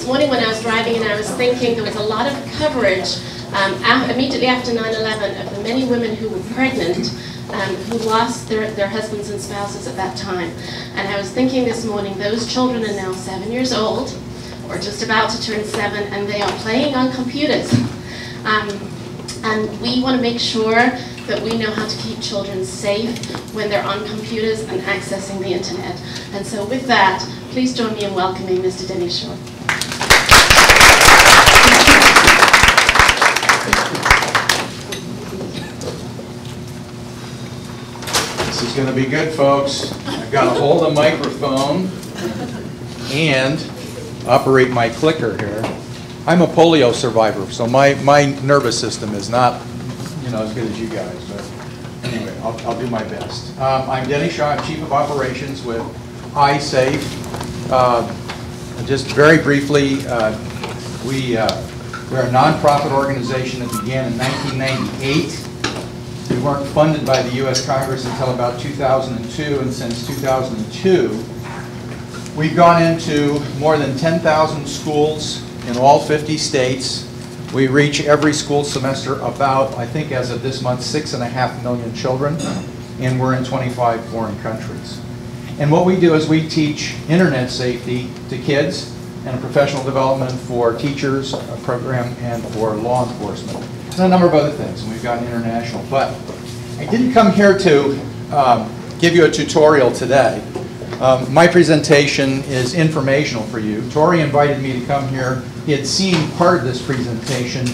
this morning when I was driving and I was thinking there was a lot of coverage immediately after 9/11 of the many women who were pregnant who lost their husbands and spouses at that time. And I was thinking this morning, those children are now 7 years old, or just about to turn 7, and they are playing on computers. And we want to make sure that we know how to keep children safe when they're on computers and accessing the internet. And so with that, please join me in welcoming Mr. Denny Shore. This is going to be good, folks. I've got to hold a microphone and operate my clicker here. I'm a polio survivor, so my nervous system is not, as good as you guys. But anyway, I'll do my best. I'm Denny Shaw. I'm Chief of Operations with iSafe. Just very briefly, we're a nonprofit organization that began in 1998. We weren't funded by the U.S. Congress until about 2002, and since 2002, we've gone into more than 10,000 schools in all 50 states. We reach every school semester about, I think as of this month, 6.5 million children, and we're in 25 foreign countries. And what we do is we teach internet safety to kids and professional development for teachers, a program, and for law enforcement. And a number of other things, and we've got international. But I didn't come here to give you a tutorial today. My presentation is informational for you. Tori invited me to come here. He had seen part of this presentation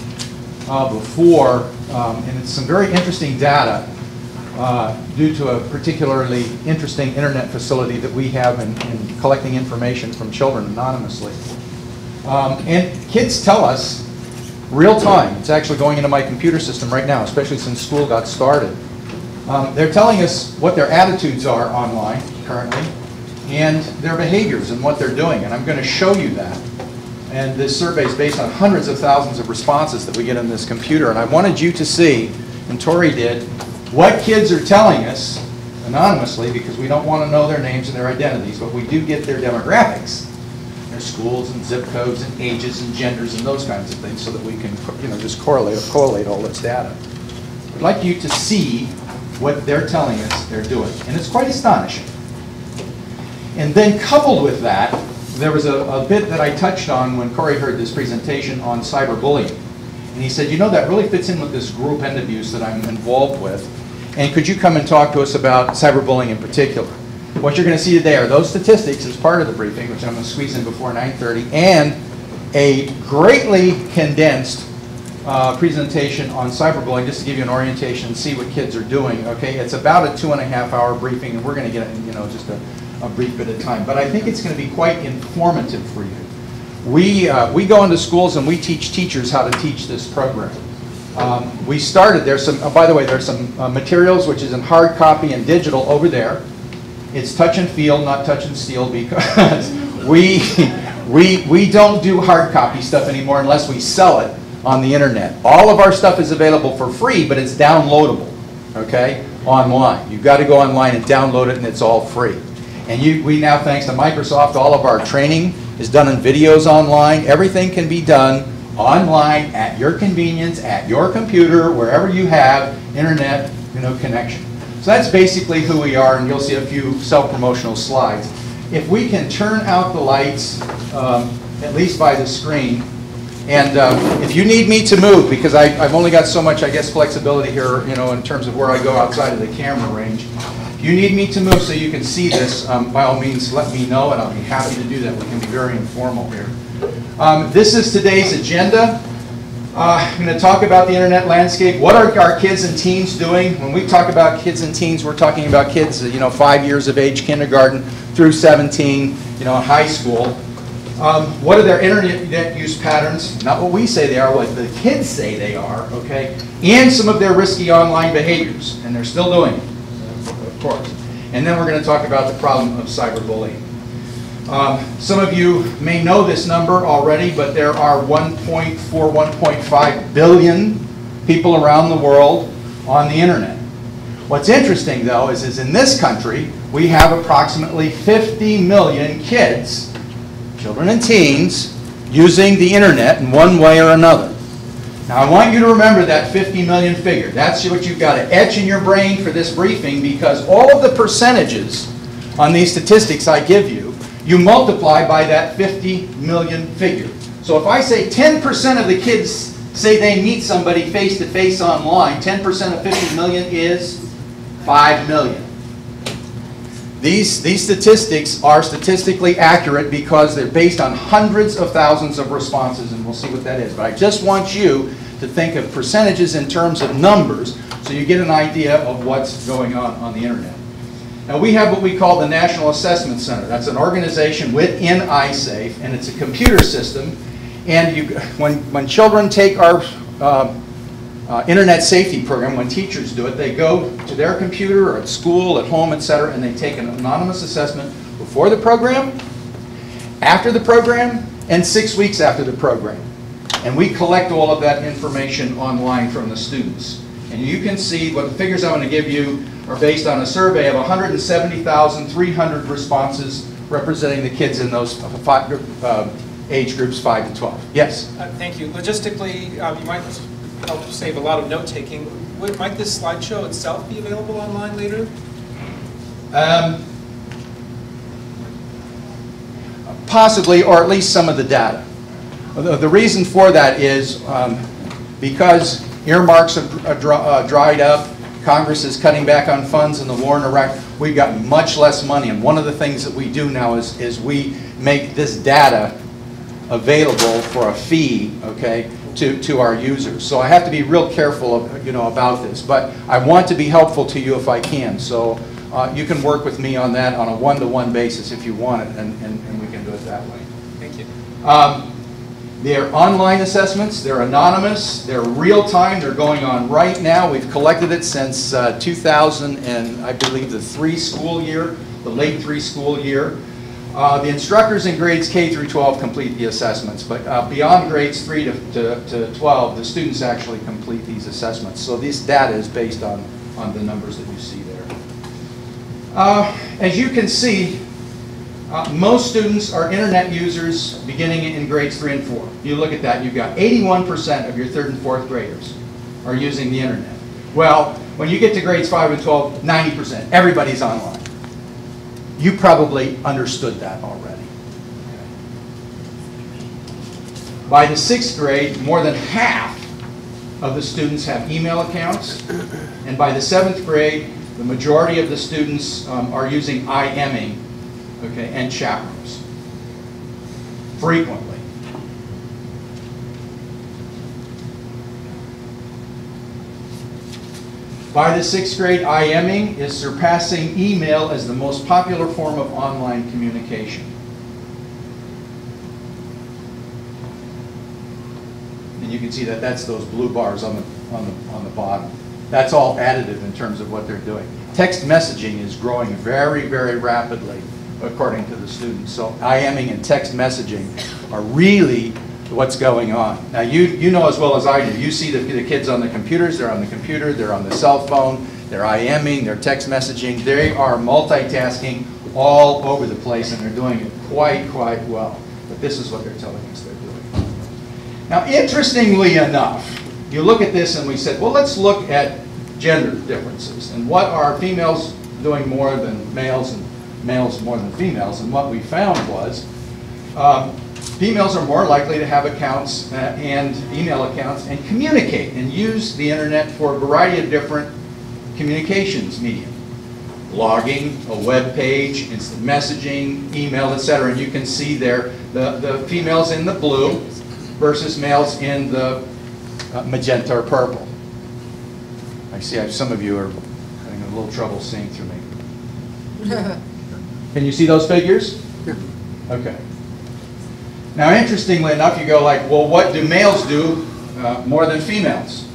before, and it's some very interesting data due to a particularly interesting internet facility that we have in collecting information from children anonymously. And kids tell us real time, it's actually going into my computer system right now, especially since school got started. They're telling us what their attitudes are online currently, and their behaviors and what they're doing, and I'm going to show you that. And this survey is based on hundreds of thousands of responses that we get in this computer, and I wanted you to see, and Tori did, what kids are telling us anonymously, because we don't want to know their names and their identities, but we do get their demographics, their schools and zip codes and ages and genders and those kinds of things, so that we can just collate all this data. I'd like you to see what they're telling us they're doing, and it's quite astonishing. And then coupled with that, there was a bit that I touched on when Corey heard this presentation on cyberbullying. And he said, that really fits in with this group end abuse that I'm involved with. And could you come and talk to us about cyberbullying in particular? What you're going to see today are those statistics as part of the briefing, which I'm going to squeeze in before 9:30, and a greatly condensed presentation on cyberbullying, just to give you an orientation and see what kids are doing. Okay, it's about a 2.5-hour briefing, and we're going to get just a brief bit of time. But I think it's going to be quite informative for you. We go into schools and we teach teachers how to teach this program. We started, there's some, by the way, there's some materials which is in hard copy and digital over there. It's touch and feel, not touch and steal, because we don't do hard copy stuff anymore unless we sell it on the internet. All of our stuff is available for free, but it's downloadable, okay, online. You've got to go online and download it, and it's all free. And we now, thanks to Microsoft, all of our training is done in videos online. Everything can be done online at your convenience, at your computer, wherever you have internet connection. So that's basically who we are, and you'll see a few self-promotional slides. If we can turn out the lights, at least by the screen, and if you need me to move, because I've only got so much, I guess, flexibility here, in terms of where I go outside of the camera range. If you need me to move so you can see this, by all means, let me know, and I'll be happy to do that. We can be very informal here. This is today's agenda. I'm going to talk about the internet landscape. What are our kids and teens doing? When we talk about kids and teens, we're talking about kids, 5 years of age, kindergarten through 17, high school. What are their internet use patterns? Not what we say they are, what the kids say they are, okay? And some of their risky online behaviors, and they're still doing it. Of course. And then we're going to talk about the problem of cyberbullying. Some of you may know this number already, but there are 1.5 billion people around the world on the internet. What's interesting, though, is in this country, we have approximately 50 million kids, children and teens, using the internet in one way or another. Now I want you to remember that 50 million figure. That's what you've got to etch in your brain for this briefing, because all of the percentages on these statistics I give you, you multiply by that 50 million figure. So if I say 10% of the kids say they meet somebody face-to-face online, 10% of 50 million is 5 million. These statistics are statistically accurate because they're based on hundreds of thousands of responses, and we'll see what that is. But I just want you to think of percentages in terms of numbers so you get an idea of what's going on the internet. Now we have what we call the National Assessment Center. That's an organization within iSafe, and it's a computer system. And when children take our internet safety program, when teachers do it, they go to their computer or at school, at home, etc., and they take an anonymous assessment before the program, after the program, and 6 weeks after the program. And we collect all of that information online from the students. And you can see what the figures I'm going to give you are based on a survey of 170,300 responses representing the kids in those age groups 5 to 12. Yes? Thank you. Logistically, you might help save a lot of note-taking. Might this slideshow itself be available online later? Possibly, or at least some of the data. The reason for that is because earmarks have dried up, Congress is cutting back on funds in the war in Iraq, we've got much less money. And one of the things that we do now is we make this data available for a fee, okay, to our users. So I have to be real careful, about this. But I want to be helpful to you if I can. So you can work with me on that on a one-to-one basis if you want it, and we can do it that way. Thank you. They're online assessments. They're anonymous. They're real-time. They're going on right now. We've collected it since 2000 and I believe the late 3 school year. The instructors in grades K through 12 complete the assessments, but beyond grades 3 to 12, the students actually complete these assessments. So this data is based on the numbers that you see there. As you can see, most students are internet users beginning in grades 3 and 4. You look at that, you've got 81% of your 3rd and 4th graders are using the internet. Well, when you get to grades 5 and 12, 90%, everybody's online. You probably understood that already. By the 6th grade, more than half of the students have email accounts, and by the 7th grade, the majority of the students are using IMing, okay, and chat rooms frequently. By the 6th grade, IMing is surpassing email as the most popular form of online communication. And you can see that that's those blue bars on the bottom. That's all additive in terms of what they're doing. Text messaging is growing very, very rapidly according to the students. So IMing and text messaging are really what's going on. Now you know as well as I do, you see the kids on the computers, they're on the computer, they're on the cell phone, they're IMing, they're text messaging, they are multitasking all over the place and they're doing it quite well. But this is what they're telling us they're doing. Now interestingly enough, you look at this and we said, well, let's look at gender differences and what are females doing more than males and males more than females, and what we found was females are more likely to have accounts and email accounts and communicate and use the internet for a variety of different communications medium. Blogging, a web page, instant messaging, email, etc. And you can see there the females in the blue versus males in the magenta or purple. I see some of you are having a little trouble seeing through me. Can you see those figures? Yeah. Okay. Now, interestingly enough, you go like, well, what do males do more than females?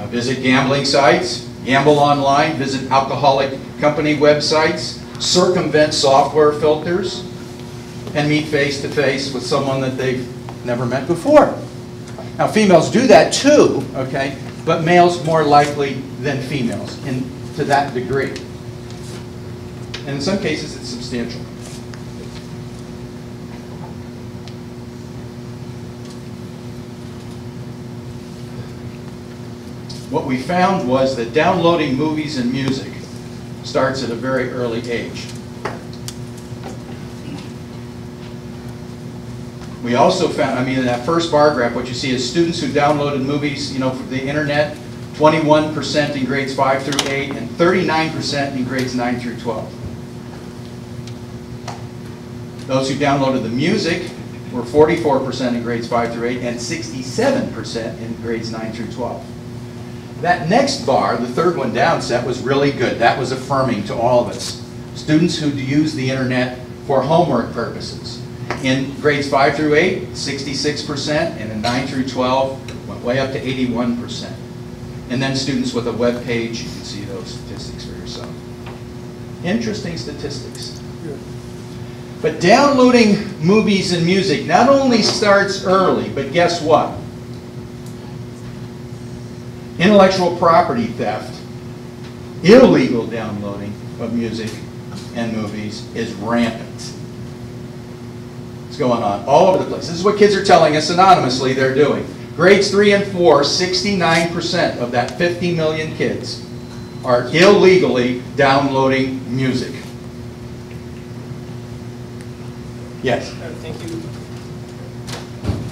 Visit gambling sites, gamble online, visit alcoholic company websites, circumvent software filters, and meet face-to-face with someone that they've never met before. Now, females do that too, okay, but males more likely than females to that degree. And in some cases, it's substantial. what we found was that downloading movies and music starts at a very early age. We also found, I mean, in that first bar graph, what you see is students who downloaded movies, from the internet, 21% in grades 5 through 8, and 39% in grades 9 through 12. Those who downloaded the music were 44% in grades 5 through 8, and 67% in grades 9 through 12. That next bar, the third one down set, was really good. That was affirming to all of us. Students who use the internet for homework purposes. In grades 5 through 8, 66%, and in 9 through 12, went way up to 81%. And then students with a web page, you can see those statistics for yourself. Interesting statistics. But downloading movies and music not only starts early, but guess what? Intellectual property theft, illegal downloading of music and movies is rampant. It's going on all over the place. This is what kids are telling us anonymously they're doing. Grades 3 and 4, 69% of that 50 million kids are illegally downloading music. Yes? Thank you.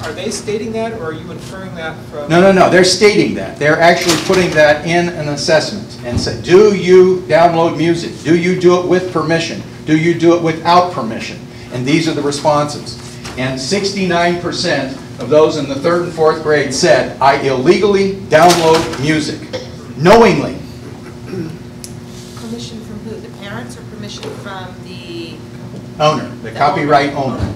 Are they stating that, or are you inferring that from... No. They're stating that. They're actually putting that in an assessment and say, do you download music? Do you do it with permission? Do you do it without permission? And these are the responses. And 69% of those in the 3rd and 4th grade said, I illegally download music, knowingly. Permission from who? The parents, or permission from the owner, the copyright owner.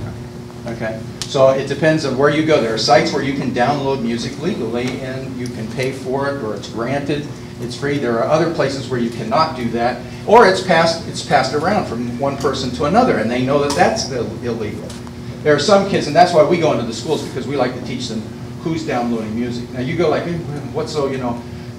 Okay. So it depends on where you go. There are sites where you can download music legally and you can pay for it, or it's granted, it's free. There are other places where you cannot do that, or it's passed around from one person to another, and they know that that's illegal. There are some kids, and that's why we go into the schools, because we like to teach them who's downloading music. Now you go like, what's so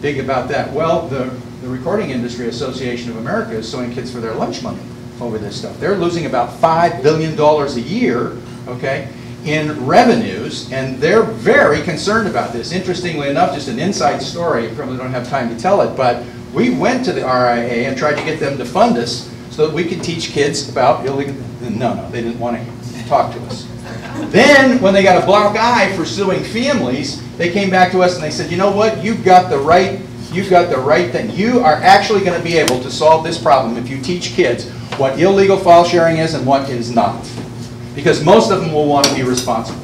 big about that? Well, the Recording Industry Association of America is suing kids for their lunch money over this stuff. They're losing about $5 billion a year, okay, in revenues, and they're very concerned about this. Interestingly enough, just an inside story, I probably don't have time to tell it, but we went to the RIA and tried to get them to fund us so that we could teach kids about illegal... No, they didn't want to talk to us. Then, when they got a black eye for suing families, they came back to us and they said, you know what, you've got the right thing. You are actually going to be able to solve this problem if you teach kids what illegal file sharing is and what is not. Because most of them will want to be responsible.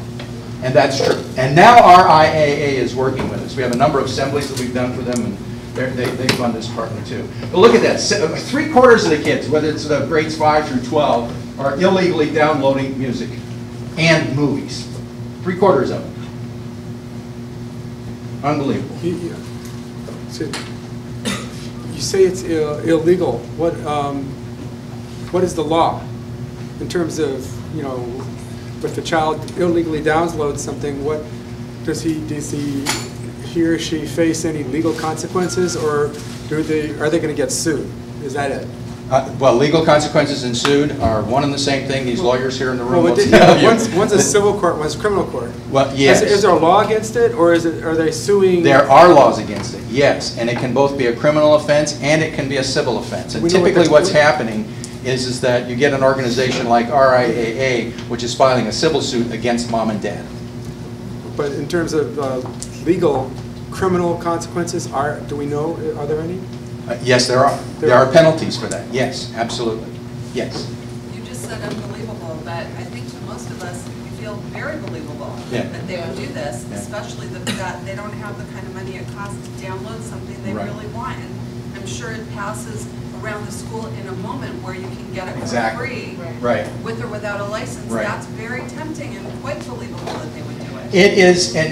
And that's true. And now our IAA is working with us. We have a number of assemblies that we've done for them, and they fund us partly too. But look at that. 3/4 of the kids, whether it's the grades 5 through 12, are illegally downloading music and movies. 3/4 of them. Unbelievable. So you say it's illegal. What is the law in terms of, if the child illegally downloads something? What does he or she face any legal consequences, or are they going to get sued? Is that it? Well, legal consequences and sued are one and the same thing. These lawyers here in the room will tell you. One's a civil court, one's a criminal court. Well, yes. Is there a law against it, or are they suing? There are laws against it, yes. And it can both be a criminal offense and it can be a civil offense. And typically what's happening is that you get an organization like RIAA, which is filing a civil suit against mom and dad. But in terms of legal, criminal consequences, do we know, are there any? Yes, there are. There are penalties for that. Yes, absolutely. Yes. You just said unbelievable, but I think to most of us, we feel very believable that they would do this, especially that they don't have the kind of money it costs to download something they really want. And I'm sure it passes around the school in a moment where you can get it for free, with or without a license. That's very tempting and quite believable that they would do it. It is, and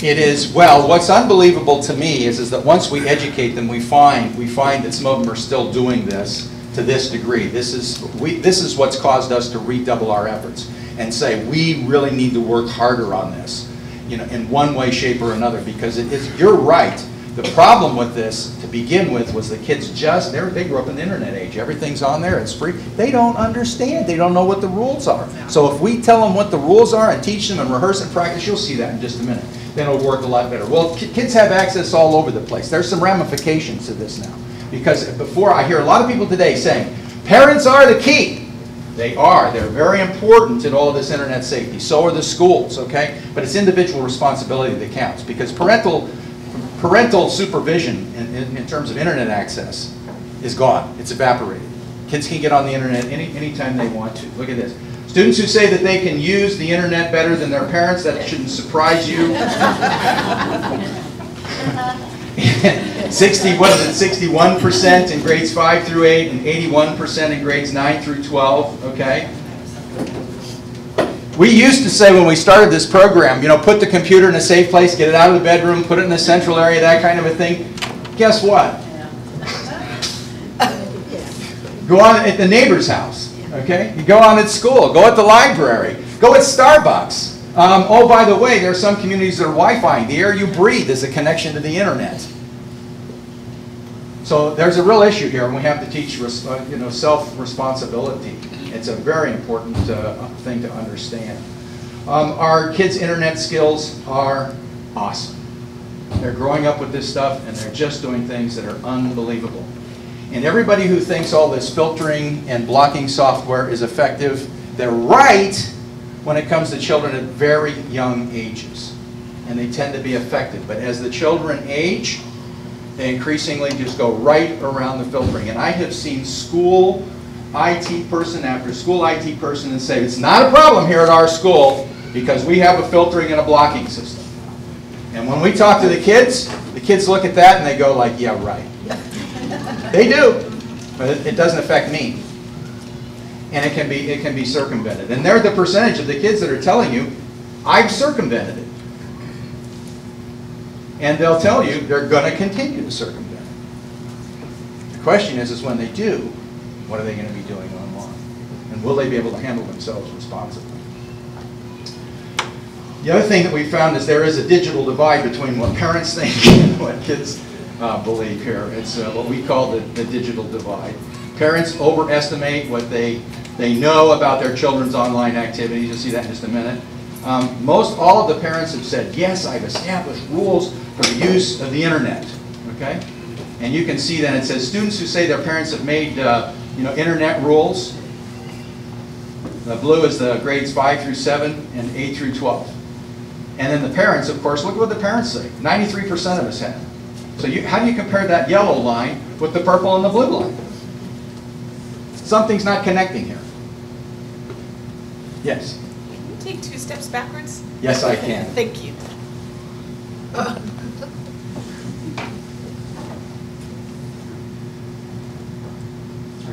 it is, well, what's unbelievable to me is that once we educate them, we find that some of them are still doing this to this degree. This is what's caused us to redouble our efforts and say we really need to work harder on this, in one way, shape, or another, because you're right. The problem with this, to begin with, was the kids they grew up in the internet age. Everything's on there, it's free. They don't understand, they don't know what the rules are. So if we tell them what the rules are and teach them and rehearse and practice, you'll see that in just a minute. Then it'll work a lot better. Well, kids have access all over the place. There's some ramifications to this now. Because before, I hear a lot of people today saying, parents are the key. They are. They're very important in all of this internet safety. So are the schools, okay? But it's individual responsibility that counts, because parental supervision in terms of internet access is gone. It's evaporated. Kids can get on the internet anytime they want to. Look at this. Students who say that they can use the internet better than their parents, that shouldn't surprise you. 61% in grades 5 through 8 and 81% in grades 9 through 12, okay? We used to say when we started this program, you know, put the computer in a safe place, get it out of the bedroom, put it in a central area, that kind of a thing. Guess what? Go on at the neighbor's house, okay? You go on at school, go at the library, go at Starbucks. Oh, by the way, there are some communities that are Wi-Fi. The air you breathe is a connection to the internet. So there's a real issue here, and we have to teach self-responsibility. It's a very important thing to understand. Our kids' internet skills are awesome. They're growing up with this stuff, and they're just doing things that are unbelievable. And everybody who thinks all this filtering and blocking software is effective, they're right when it comes to children at very young ages. And they tend to be effective. But as the children age, they increasingly just go right around the filtering. And I have seen school IT person after school IT person and say, it's not a problem here at our school because we have a filtering and a blocking system. And when we talk to the kids look at that and they go like, yeah, right. They do, but it doesn't affect me. And it can be circumvented. And they're the percentage of the kids that are telling you, I've circumvented it. And they'll tell you they're going to continue to circumvent it. The question is when they do, what are they going to be doing online? And will they be able to handle themselves responsibly? The other thing that we found is there is a digital divide between what parents think and what kids believe here. It's what we call the digital divide. Parents overestimate what they know about their children's online activities. You'll see that in just a minute. Most all of the parents have said, yes, I've established rules for the use of the internet. Okay? And you can see that it says students who say their parents have made internet rules. The blue is the grades 5 through 7 and 8 through 12. And then the parents, of course, look at what the parents say. 93% of us have. So how do you compare that yellow line with the purple and the blue line? Something's not connecting here. Yes? Can you take 2 steps backwards? Yes, I can. Thank you.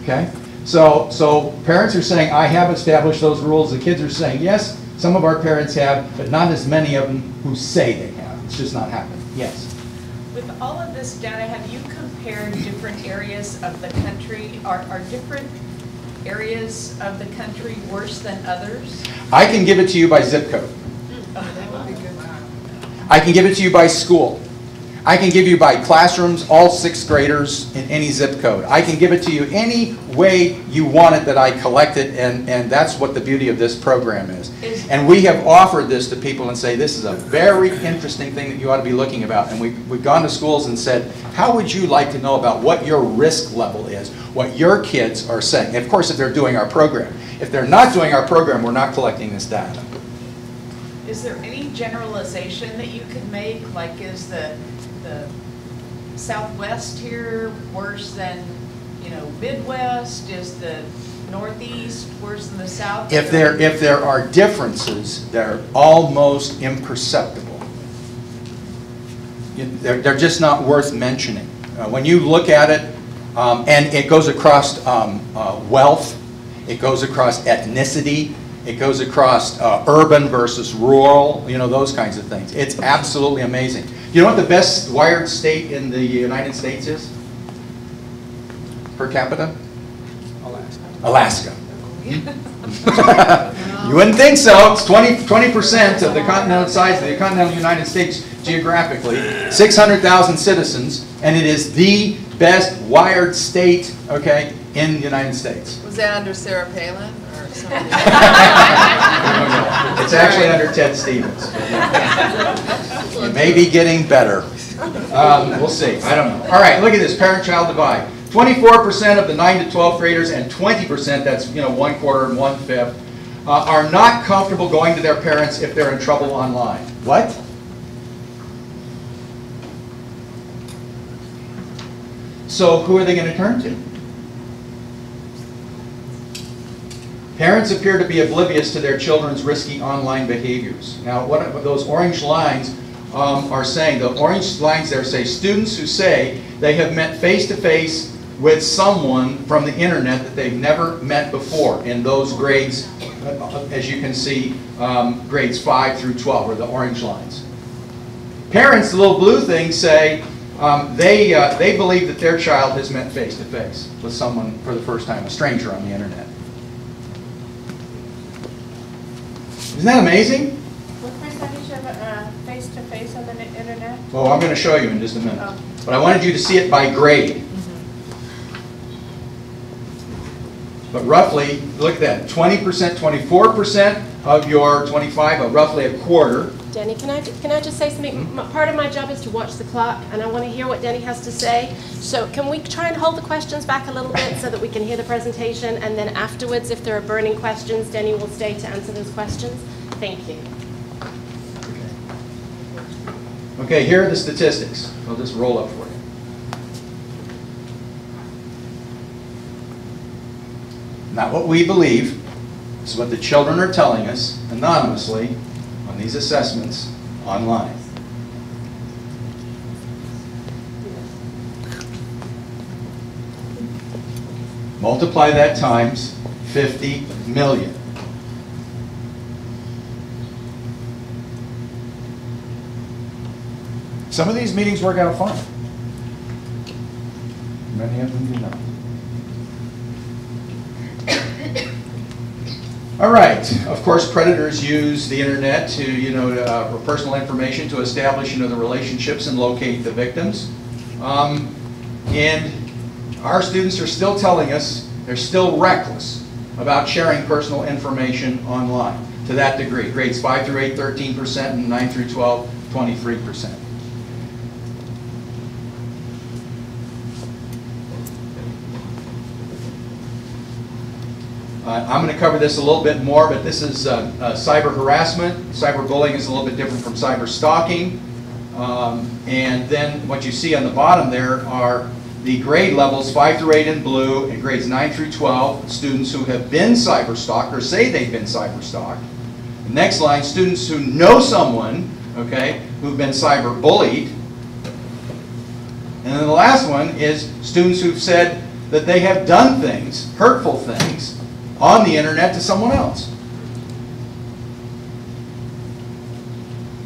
Okay? So parents are saying, I have established those rules. The kids are saying, yes, some of our parents have, but not as many of them who say they have. It's just not happening. Yes? With all of this data, have you compared different areas of the country? Are different areas of the country worse than others? I can give it to you by zip code. That would be good. I can give it to you by school. I can give you by classrooms, all 6th graders in any zip code. I can give it to you any way you want it that I collect it, and that's what the beauty of this program is. And we have offered this to people and say, this is a very interesting thing that you ought to be looking about. And we've gone to schools and said, how would you like to know about what your risk level is, what your kids are saying? And of course, if they're doing our program. If they're not doing our program, we're not collecting this data. Is there any generalization that you could make? Like, is the Southwest here worse than, Midwest? Is the Northeast worse than the South? If there are differences, they're almost imperceptible. They're just not worth mentioning. When you look at it, and it goes across wealth, it goes across ethnicity, it goes across urban versus rural, those kinds of things. It's absolutely amazing. You know what the best wired state in the United States is? Per capita? Alaska. You wouldn't think so. It's 20% of the continental size of the continental United States. geographically, 600,000 citizens, and it is the best wired state, okay, in the United States. Was that under Sarah Palin or something? It's actually under Ted Stevens. It may be getting better. We'll see. I don't know. All right, look at this parent-child divide. 24% of the 9 to 12 graders and 20%, that's 1/4 and 1/5, are not comfortable going to their parents if they're in trouble online. What? So who are they going to turn to? Parents appear to be oblivious to their children's risky online behaviors. Now, what those orange lines are saying, the orange lines there say students who say they have met face-to-face with someone from the internet that they've never met before in those grades, as you can see, grades 5 through 12 are the orange lines. Parents, the little blue things, say they believe that their child has met face-to-face with someone for the first time, a stranger on the internet. Isn't that amazing? What percentage of face-to-face on the internet? Well, I'm going to show you in just a minute. Oh. But I wanted you to see it by grade. But roughly, look at that, 20%, 24% of your 25, roughly a quarter. Denny, can I just say something? Part of my job is to watch the clock, and I want to hear what Denny has to say. So can we try and hold the questions back a little bit so that we can hear the presentation, and then afterwards, if there are burning questions, Denny will stay to answer those questions. Thank you. Okay, here are the statistics. I'll just roll up for you. Not what we believe. It's what the children are telling us anonymously on these assessments online. Multiply that times 50 million. Some of these meetings work out fine. Many of them do not. All right. Of course, predators use the internet to, for personal information to establish, the relationships and locate the victims. And our students are still telling us they're still reckless about sharing personal information online to that degree. Grades 5 through 8, 13%, and 9 through 12, 23%. I'm going to cover this a little bit more, but this is cyber harassment. Cyberbullying is a little bit different from cyber stalking. And then what you see on the bottom there are the grade levels 5 through 8 in blue and grades 9 through 12, students who have been cyber stalked or say they've been cyber stalked. The next line, students who know someone, okay, who've been cyber bullied. And then the last one is students who've said that they have done things, hurtful things, on the internet to someone else.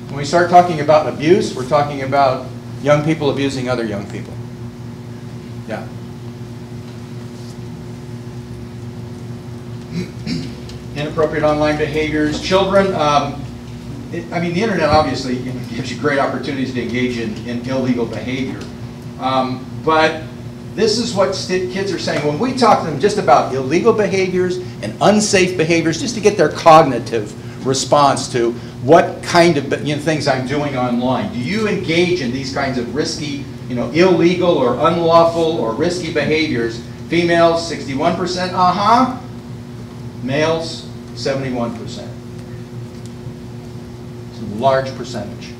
When we start talking about abuse, we're talking about young people abusing other young people. Yeah. Inappropriate online behaviors. Children, I mean, the internet obviously gives you great opportunities to engage in illegal behavior. But this is what kids are saying. When we talk to them just about illegal behaviors and unsafe behaviors, just to get their cognitive response to what kind of things I'm doing online. Do you engage in these kinds of risky, illegal or unlawful or risky behaviors? Females, 61%, Males, 71%. It's a large percentage.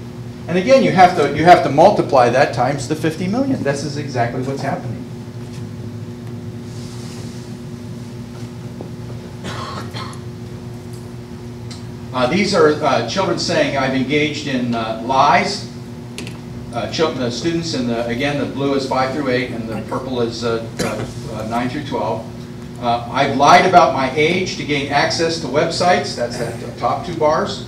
And again, you have to multiply that times the 50 million. This is exactly what's happening. These are children saying, I've engaged in lies. The students, again, the blue is 5 through 8, and the purple is 9 through 12. I've lied about my age to gain access to websites. That's the top two bars.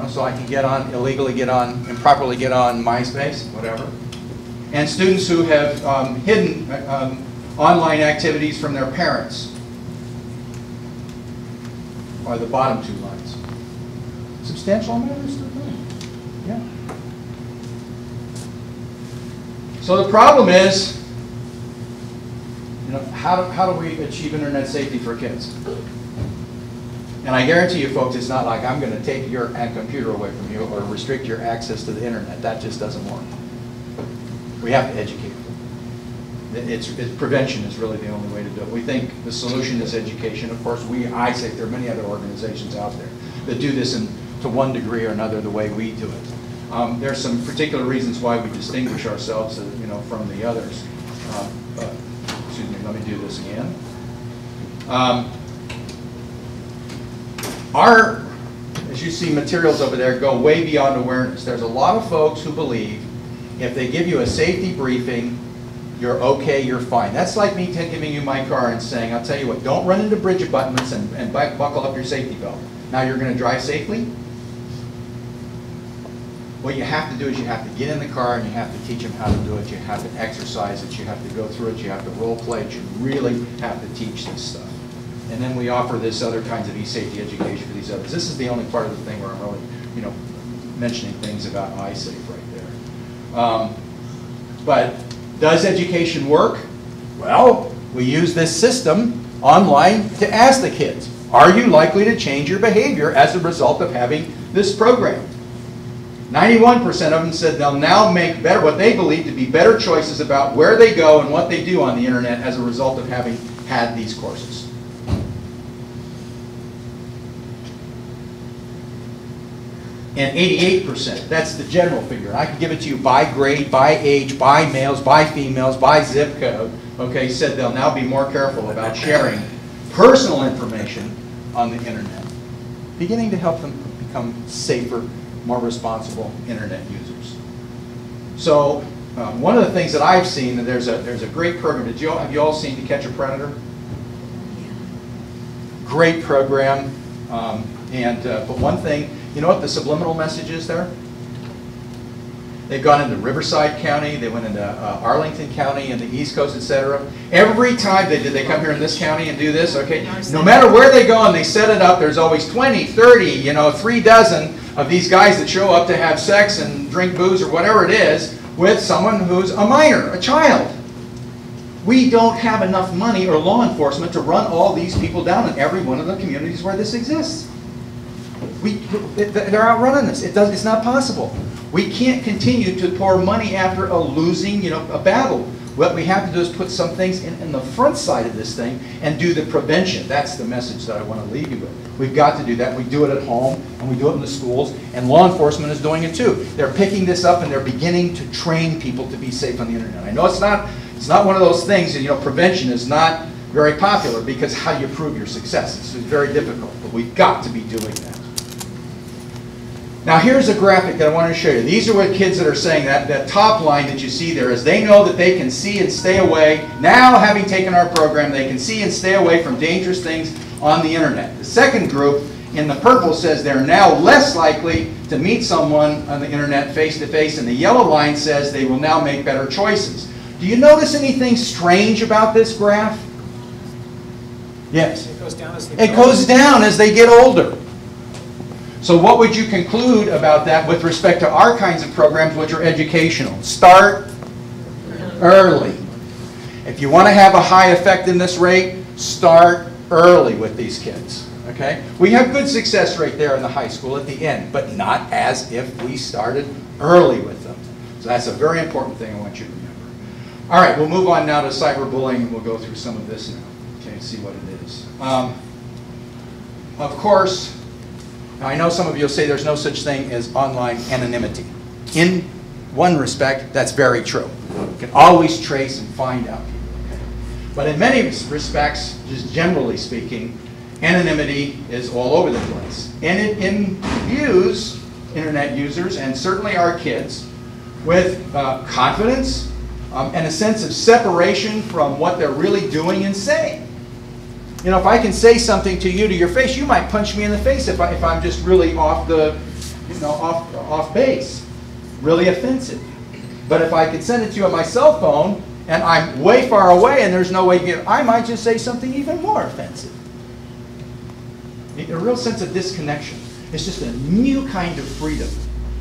So I can illegally get on, improperly get on MySpace, whatever. And students who have hidden online activities from their parents are the bottom two lines. Substantial amount of students. Yeah. So the problem is, how do we achieve internet safety for kids? And I guarantee you folks, it's not like I'm going to take your computer away from you or restrict your access to the internet. That just doesn't work. We have to educate them. Prevention is really the only way to do it. We think the solution is education. Of course, I say there are many other organizations out there that do this to one degree or another the way we do it. There's some particular reasons why we distinguish ourselves, from the others. Excuse me, let me do this again. As you see, materials over there go way beyond awareness. There's a lot of folks who believe if they give you a safety briefing, you're okay, you're fine. That's like me giving you my car and saying, I'll tell you what, don't run into bridge abutments and buckle up your safety belt. Now you're going to drive safely? What you have to do is you have to get in the car and you have to teach them how to do it. You have to exercise it. You have to go through it. You have to role play it. You really have to teach this stuff. And then we offer this other kinds of e-safety education for these others. This is the only part of the thing where I'm really, mentioning things about iSafe right there. But does education work? Well, we use this system online to ask the kids, are you likely to change your behavior as a result of having this program? 91% of them said they'll now make what they believe to be better choices about where they go and what they do on the internet as a result of having had these courses. And 88%, that's the general figure. I can give it to you by grade, by age, by males, by females, by zip code, okay, said they'll now be more careful about sharing personal information on the internet, beginning to help them become safer, more responsible internet users. So one of the things that I've seen, that there's a great program. Have you all seen To Catch a Predator? Great program. But one thing, you know what the subliminal message is there? They've gone into Riverside County, they went into Arlington County and the East Coast, etc. Every time they come here in this county and do this, okay, no matter where they go and they set it up, there's always 20, 30, 3 dozen of these guys that show up to have sex and drink booze or whatever it is with someone who's a minor, a child. We don't have enough money or law enforcement to run all these people down in every one of the communities where this exists. They're outrunning this. It's not possible. We can't continue to pour money after a losing, a battle. What we have to do is put some things in the front side of this thing and do the prevention. That's the message that I want to leave you with. We've got to do that. We do it at home, and we do it in the schools, and law enforcement is doing it too. They're picking this up, and they're beginning to train people to be safe on the internet. I know it's not one of those things, prevention is not very popular because how do you prove your success? It's very difficult, but we've got to be doing that. Now here's a graphic that I wanted to show you. These are what kids that are saying. That top line that you see there is they know that they can see and stay away. Now, having taken our program, they can see and stay away from dangerous things on the internet. The second group in the purple says they're now less likely to meet someone on the internet face to face, and the yellow line says they will now make better choices. Do you notice anything strange about this graph? Yes. It goes down as they It goes down as they get older. So what would you conclude about that with respect to our kinds of programs which are educational? Start early. If you want to have a high effectiveness rate, start early with these kids. Okay? We have good success rate there in the high school at the end, but not as if we started early with them. So that's a very important thing I want you to remember. All right, we'll move on now to cyberbullying, and we'll go through some of this now. Okay, see what it is. Of course, now, I know some of you will say there's no such thing as online anonymity. In one respect, that's very true. You can always trace and find out people. Okay? But in many respects, just generally speaking, anonymity is all over the place. And it imbues internet users, and certainly our kids, with confidence and a sense of separation from what they're really doing and saying. If I can say something to you to your face, you might punch me in the face if I'm just really off base, really offensive. But if I could send it to you on my cell phone and I'm way far away and there's no way to get it, I might just say something even more offensive. A real sense of disconnection. It's just a new kind of freedom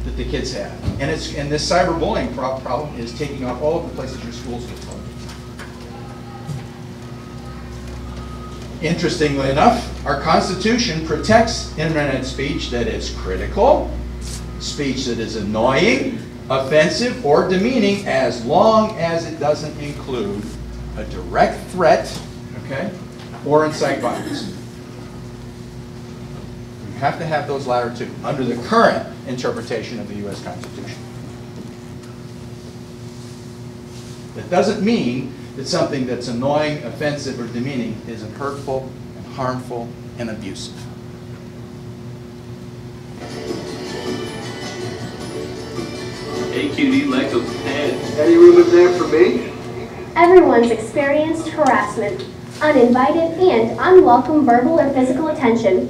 that the kids have. And this cyberbullying problem is taking off all of the places your schools get targeted. Interestingly enough, our Constitution protects internet speech that is critical, speech that is annoying, offensive, or demeaning, as long as it doesn't include a direct threat, okay, or incite violence. You have to have those latter two under the current interpretation of the U.S. Constitution. That doesn't mean that something that's annoying, offensive, or demeaning isn't hurtful and harmful and abusive. Hey, cutie, like a pet. Any room exam for me? Everyone's experienced harassment, uninvited and unwelcome verbal or physical attention.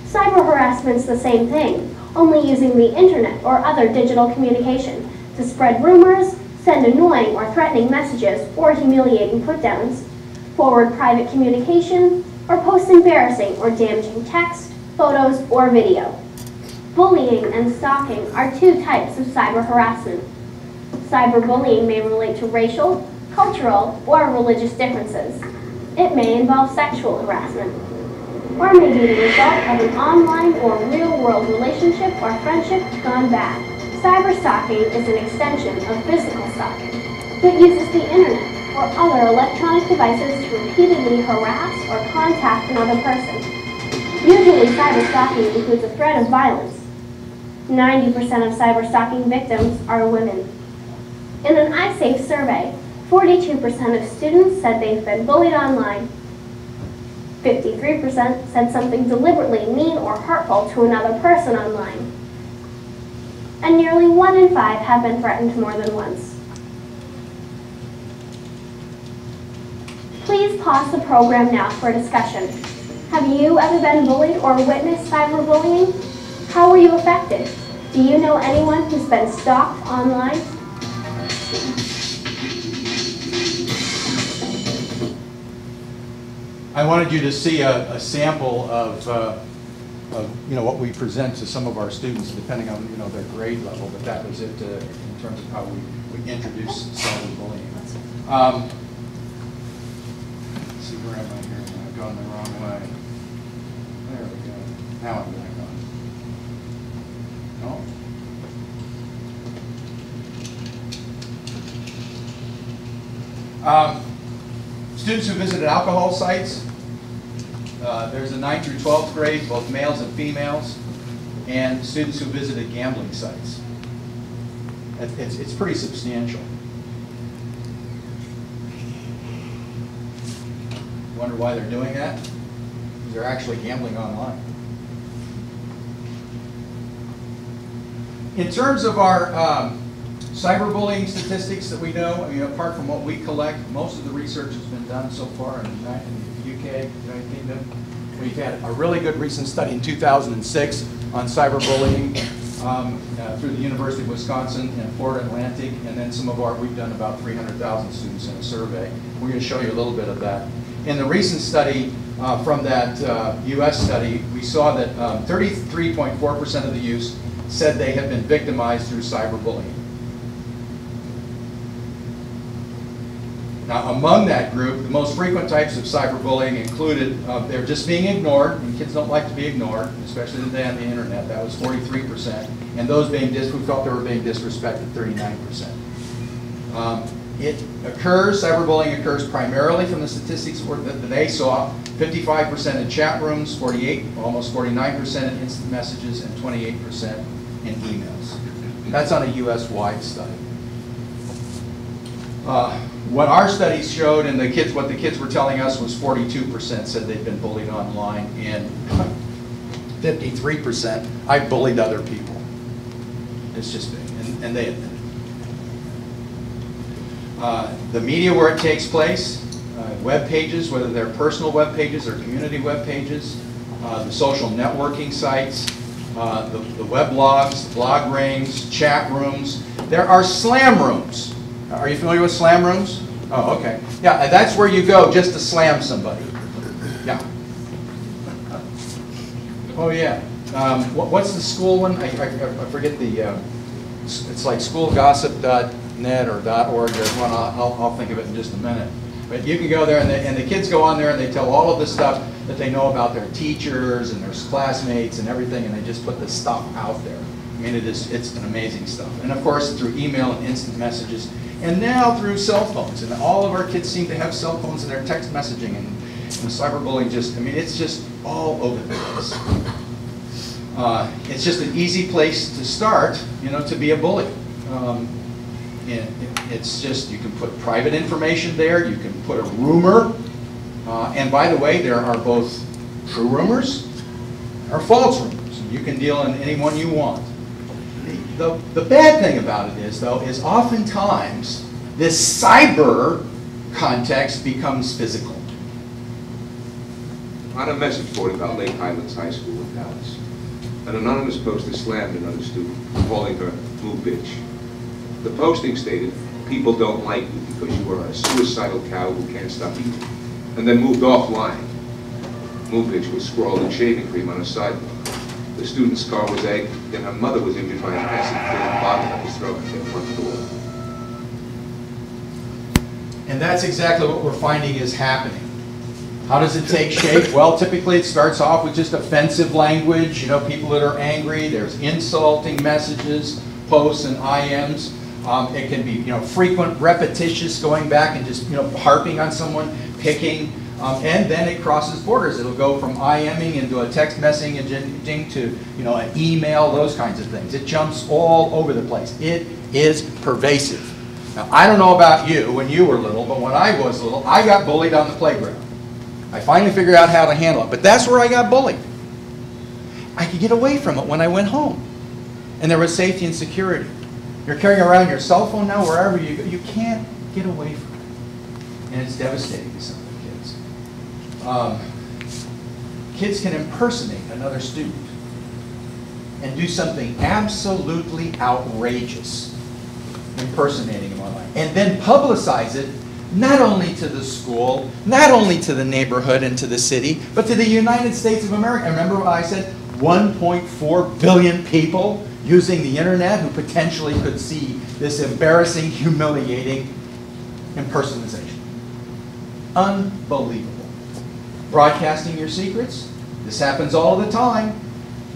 Cyber harassment's the same thing, only using the internet or other digital communication to spread rumors, send annoying or threatening messages or humiliating put-downs, forward private communication, or post embarrassing or damaging text, photos, or video. Bullying and stalking are two types of cyber harassment. Cyberbullying may relate to racial, cultural, or religious differences. It may involve sexual harassment, or may be the result of an online or real-world relationship or friendship gone bad. Cyber stalking is an extension of physical stalking that uses the internet or other electronic devices to repeatedly harass or contact another person. Usually, cyber stalking includes a threat of violence. 90% of cyber stalking victims are women. In an iSafe survey, 42% of students said they've been bullied online. 53% said something deliberately mean or hurtful to another person online. And nearly 1 in 5 have been threatened more than once. Please pause the program now for a discussion. Have you ever been bullied or witnessed cyberbullying? How were you affected? Do you know anyone who's been stalked online? I wanted you to see a sample of what we present to some of our students, depending on their grade level. But that was it in terms of how we introduce cyberbullying. Let's see, where am I here? I've gone the wrong way. There we go. Now I'm back on. No. Students who visited alcohol sites. There's a 9th through 12th grade, both males and females, and students who visited gambling sites. It's pretty substantial. Wonder why they're doing that? Because they're actually gambling online. In terms of our cyberbullying statistics that we know, apart from what we collect, most of the research has been done so far in the UK, United Kingdom. We've had a really good recent study in 2006 on cyberbullying through the University of Wisconsin and Florida Atlantic, and then we've done about 300,000 students in a survey. We're going to show you a little bit of that. In the recent study from that US study, we saw that 33.4% of the youth said they had been victimized through cyberbullying. Now, among that group, the most frequent types of cyberbullying included they're just being ignored, and kids don't like to be ignored, especially today on the internet. That was 43%, and those who felt they were being disrespected, 39%. Cyberbullying occurs primarily from the statistics that they saw, 55% in chat rooms, almost 49% in instant messages, and 28% in emails. That's on a US-wide study. What our studies showed, and what the kids were telling us, was 42% said they'd been bullied online, and 53% I bullied other people. It's just big, and they admit it. The media where it takes place, web pages, whether they're personal web pages or community web pages, the social networking sites, the web blogs, blog rings, chat rooms. There are slam rooms. Are you familiar with slam rooms? Oh, okay. Yeah, that's where you go just to slam somebody. Yeah. Oh, yeah. What's the school one? I forget the, it's like schoolgossip.net or .org. There's one, I'll think of it in just a minute. But you can go there, and the kids go on there, and they tell all of the stuff that they know about their teachers and their classmates and everything, and they just put this stuff out there. I mean, it's an amazing stuff. And of course, through email and instant messages, and now through cell phones. And all of our kids seem to have cell phones and their text messaging, and the cyberbullying just, I mean, it's just all over the place. It's just an easy place to start, you know, to be a bully. It's just, you can put private information there, you can put a rumor, and by the way, there are both true rumors or false rumors. You can deal in any one you want. The bad thing about it is, though, is oftentimes this cyber context becomes physical. On a message board about Lake Highlands High School in Dallas, an anonymous poster slammed another student, calling her "blue bitch." The posting stated, "People don't like you because you are a suicidal cow who can't stop eating," and then moved offline. "Blue bitch" was scrawled in shaving cream on a sidewalk. The student's car was egged, and her mother was injured by an acid-filled bottle that was thrown at their front door. And that's exactly what we're finding is happening. How does it take shape? Well, typically it starts off with just offensive language, you know, people that are angry. There's insulting messages, posts and IMs. It can be, you know, frequent, repetitious, going back and just, you know, harping on someone, picking, and then it crosses borders. It'll go from IMing into a text messaging to, you know, an email, those kinds of things. It jumps all over the place. It is pervasive. Now, I don't know about you when you were little, but when I was little, I got bullied on the playground. I finally figured out how to handle it, but that's where I got bullied. I could get away from it when I went home, and there was safety and security. You're carrying around your cell phone now wherever you go. You can't get away from it, and it's devastating to some of the kids. Kids can impersonate another student and do something absolutely outrageous, impersonating him online, and then publicize it not only to the school, not only to the neighborhood and to the city, but to the United States of America. Remember what I said? 1.4 billion people using the internet who potentially could see this embarrassing, humiliating impersonation. Unbelievable. Broadcasting your secrets? This happens all the time.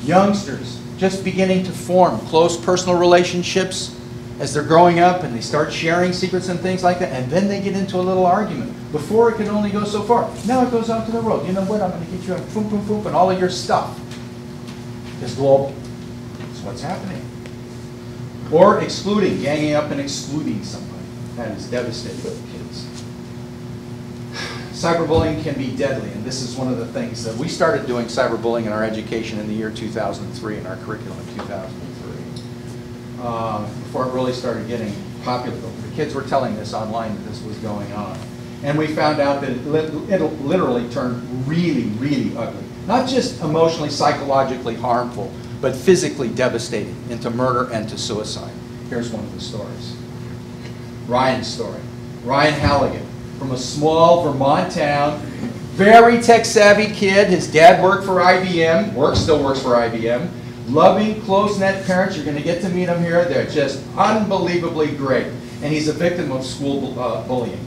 Youngsters just beginning to form close personal relationships as they're growing up, and they start sharing secrets and things like that, and then they get into a little argument. Before, it could only go so far. Now it goes out to the world. You know what? I'm going to get you on boom, boom, boom, and all of your stuff is global. That's what's happening. Or excluding, ganging up and excluding somebody. That is devastating for kids. Cyberbullying can be deadly, and this is one of the things that we started doing cyberbullying in our education in the year 2003, in our curriculum in 2003. Before it really started getting popular. The kids were telling us online that this was going on. And we found out that it literally turned really, really ugly. Not just emotionally, psychologically harmful, but physically devastating, into murder and to suicide. Here's one of the stories. Ryan's story. Ryan Halligan, from a small Vermont town, very tech-savvy kid. His dad worked for IBM, still works for IBM. Loving, close-knit parents. You're going to get to meet them here. They're just unbelievably great. And he's a victim of school bullying.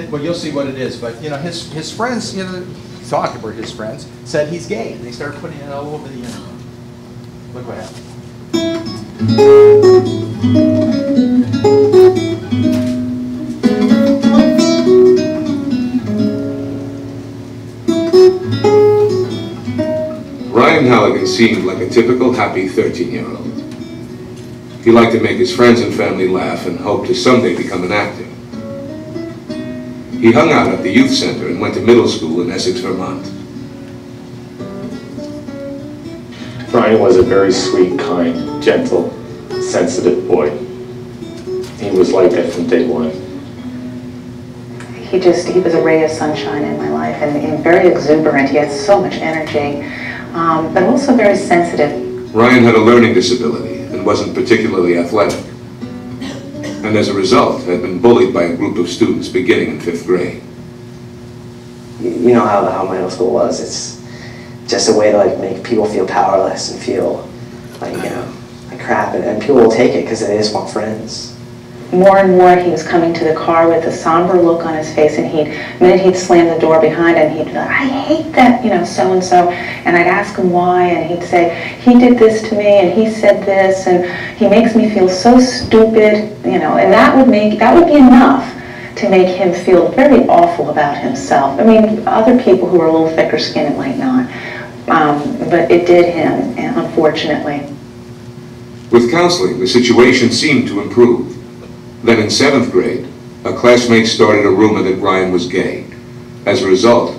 Well, you'll see what it is. But, you know, his friends, you know, thought were his friends, said he's gay. And they started putting it all over the internet. Look what happened. Ryan Halligan seemed like a typical happy 13-year-old. He liked to make his friends and family laugh and hoped to someday become an actor. He hung out at the youth center and went to middle school in Essex, Vermont. Ryan was a very sweet, kind, gentle, sensitive boy. He was like that from day one. He was a ray of sunshine in my life, and very exuberant. He had so much energy, but also very sensitive. Ryan had a learning disability and wasn't particularly athletic, and as a result had been bullied by a group of students beginning in 5th grade. You know how middle school was. It's just a way to like make people feel powerless and feel like, you know, like crap, and people will take it because they just want friends. More and more he was coming to the car with a somber look on his face, and the minute he'd slam the door behind him, he'd be like, I hate that, you know, so-and-so, and I'd ask him why, and he'd say, he did this to me, and he said this, and he makes me feel so stupid, you know, and that would be enough to make him feel very awful about himself. I mean, other people who are a little thicker skinned, it might not, but it did him, unfortunately. With counseling, the situation seemed to improve. Then in 7th grade, a classmate started a rumor that Ryan was gay. As a result,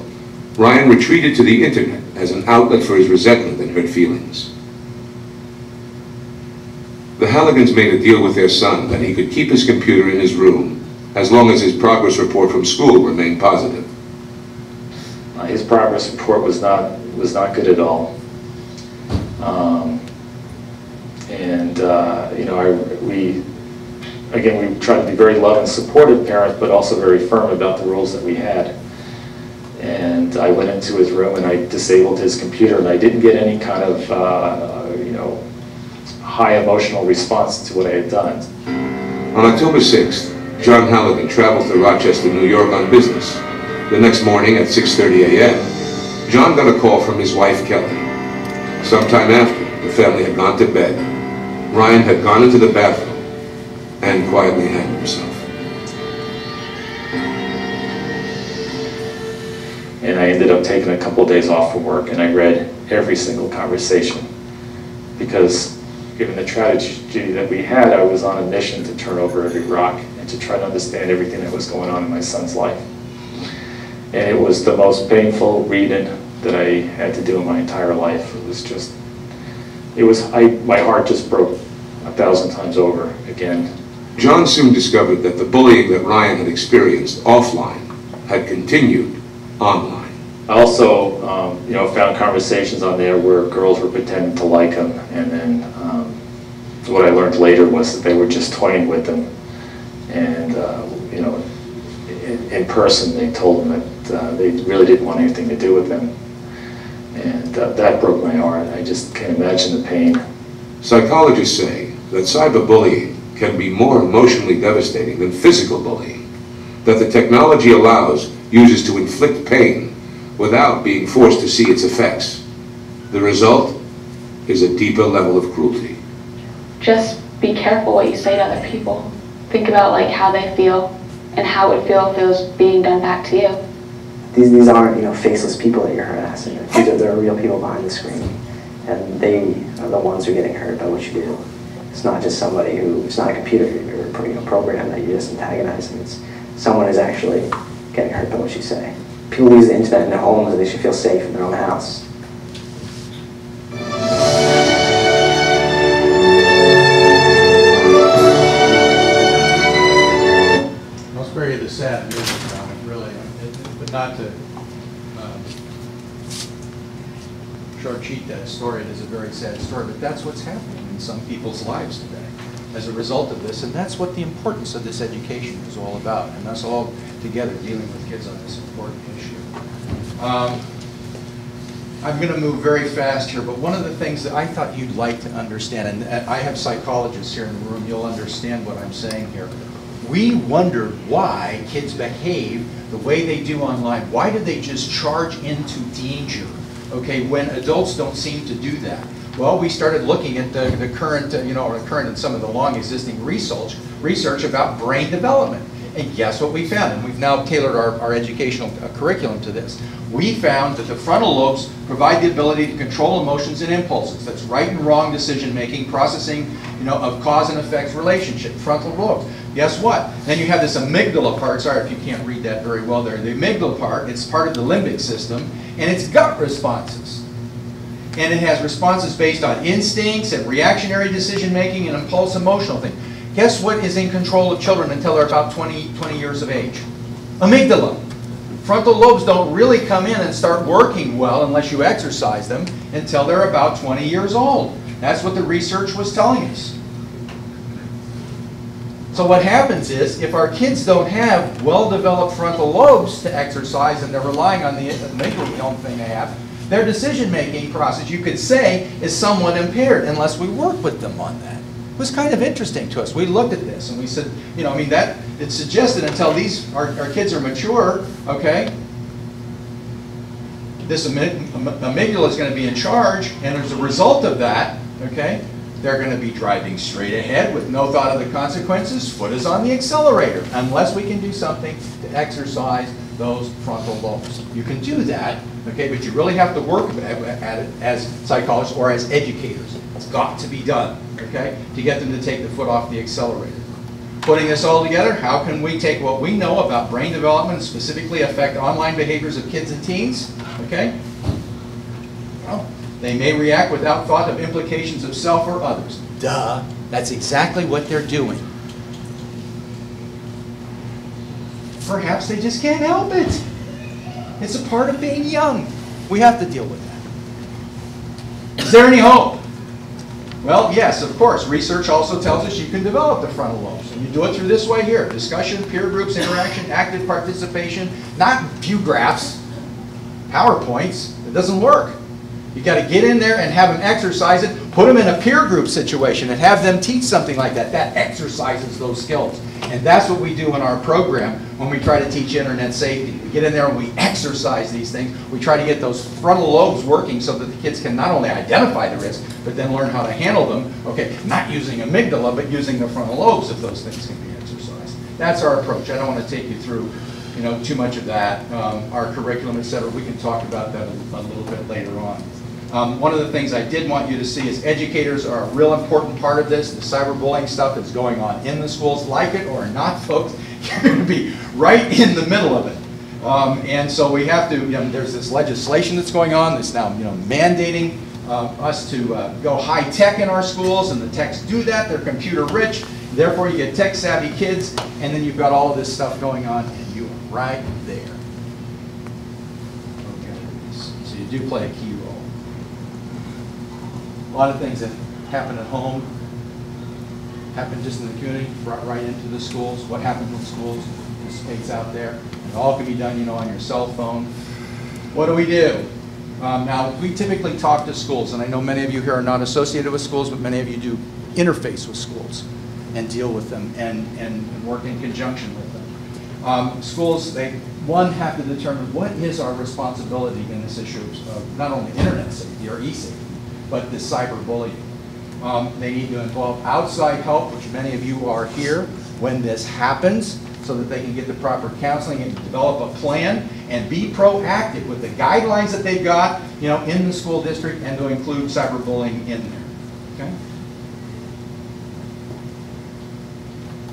Ryan retreated to the internet as an outlet for his resentment and hurt feelings. The Halligans made a deal with their son that he could keep his computer in his room as long as his progress report from school remained positive. His progress report was not good at all. You know, we tried to be very loving, supportive parents, but also very firm about the rules that we had. And I went into his room and I disabled his computer, and I didn't get any kind of, you know, high emotional response to what I had done. On October 6th, John Halligan traveled to Rochester, New York on business. The next morning at 6:30 a.m., John got a call from his wife, Kelly. Sometime after the family had gone to bed, Ryan had gone into the bathroom and quietly hanged himself. And I ended up taking a couple of days off from work, and I read every single conversation, because given the tragedy that we had, I was on a mission to turn over every rock and to try to understand everything that was going on in my son's life. And it was the most painful reading that I had to do in my entire life. It was just, my heart just broke 1,000 times over again. John soon discovered that the bullying that Ryan had experienced offline had continued online. I also, you know, found conversations on there where girls were pretending to like him, and then what I learned later was that they were just toying with him. And you know, in person, they told him that they really didn't want anything to do with him, and that broke my heart. I just can't imagine the pain. Psychologists say that cyberbullying can be more emotionally devastating than physical bullying, that the technology allows users to inflict pain without being forced to see its effects. The result is a deeper level of cruelty. Just be careful what you say to other people. Think about like how they feel and how it would feel if it was being done back to you. These aren't, you know, faceless people that you're harassing. They're real people behind the screen, and they are the ones who are getting hurt by what you do. It's not just somebody it's not a computer or, you know, program that you're just antagonizing. It's someone who's actually getting hurt by what you say. People use the internet in their homes and they should feel safe in their own house. I'll spare you the sad news about it, really, but not to short-cheat that story. It is a very sad story, but that's what's happening in some people's lives today as a result of this, and that's what the importance of this education is all about, and us all together dealing with kids on this important issue. I'm going to move very fast here, but one of the things that I thought you'd like to understand, and I have psychologists here in the room, you'll understand what I'm saying here. We wondered why kids behave the way they do online. Why do they just charge into danger, okay, when adults don't seem to do that? Well, we started looking at the current, you know, current and some of the long existing research about brain development. And guess what we found? And we've now tailored our educational curriculum to this. We found that the frontal lobes provide the ability to control emotions and impulses. That's right and wrong decision making, processing, you know, of cause and effects relationship, frontal lobes. Guess what? Then you have this amygdala part. Sorry if you can't read that very well there. The amygdala part, it's part of the limbic system, and it's gut responses. And it has responses based on instincts and reactionary decision making and impulse emotional thing. Guess what is in control of children until they're about 20 years of age? Amygdala. Frontal lobes don't really come in and start working well unless you exercise them until they're about 20 years old. That's what the research was telling us. So what happens is, if our kids don't have well-developed frontal lobes to exercise and they're relying on the amygdala, the only thing they have, Their decision-making process, you could say, is somewhat impaired unless we work with them on that. It was kind of interesting to us. We looked at this and we said, you know, I mean, that it suggested until our kids are mature, okay, this amygdala is going to be in charge, and as a result of that, okay, they're going to be driving straight ahead with no thought of the consequences. Foot is on the accelerator, unless we can do something to exercise those frontal lobes. You can do that, okay, but you really have to work at it as psychologists or as educators. It's got to be done, okay, to get them to take the foot off the accelerator. Putting this all together, how can we take what we know about brain development and specifically affect online behaviors of kids and teens, okay? Well, they may react without thought of implications of self or others. Duh, that's exactly what they're doing. Perhaps they just can't help it. It's a part of being young. We have to deal with that. Is there any hope? Well, yes, of course. Research also tells us you can develop the frontal lobes. And you do it through this way here. Discussion, peer groups, interaction, active participation. Not view graphs, PowerPoints. It doesn't work. You got to get in there and have them exercise it. Put them in a peer group situation and have them teach something like that. That exercises those skills. And that's what we do in our program when we try to teach internet safety. We get in there and we exercise these things. We try to get those frontal lobes working so that the kids can not only identify the risk, but then learn how to handle them. Okay, not using amygdala, but using the frontal lobes if those things can be exercised. That's our approach. I don't want to take you through, you know, too much of that. Our curriculum, etc. We can talk about that a little bit later on. One of the things I did want you to see is educators are a real important part of this. The cyberbullying stuff is going on in the schools. Like it or not, folks, you're going to be right in the middle of it. And so we have to, you know, there's this legislation that's going on that's now, you know, mandating us to go high tech in our schools, and the techs do that. They're computer rich. Therefore, you get tech savvy kids, and then you've got all of this stuff going on, and you are right there. Okay, so you do play a key role. A lot of things that happen at home happen just in the community, brought right into the schools. What happens in schools dissipates out there. It all can be done, you know, on your cell phone. What do we do? Now, we typically talk to schools, and I know many of you here are not associated with schools, but many of you do interface with schools and deal with them and work in conjunction with them. Schools, they, one, have to determine what is our responsibility in this issue of not only internet safety or e-safety, but the cyberbullying. They need to involve outside help, which many of you are here when this happens, so that they can get the proper counseling and develop a plan and be proactive with the guidelines that they've got, you know, in the school district, and to include cyberbullying in there. Okay?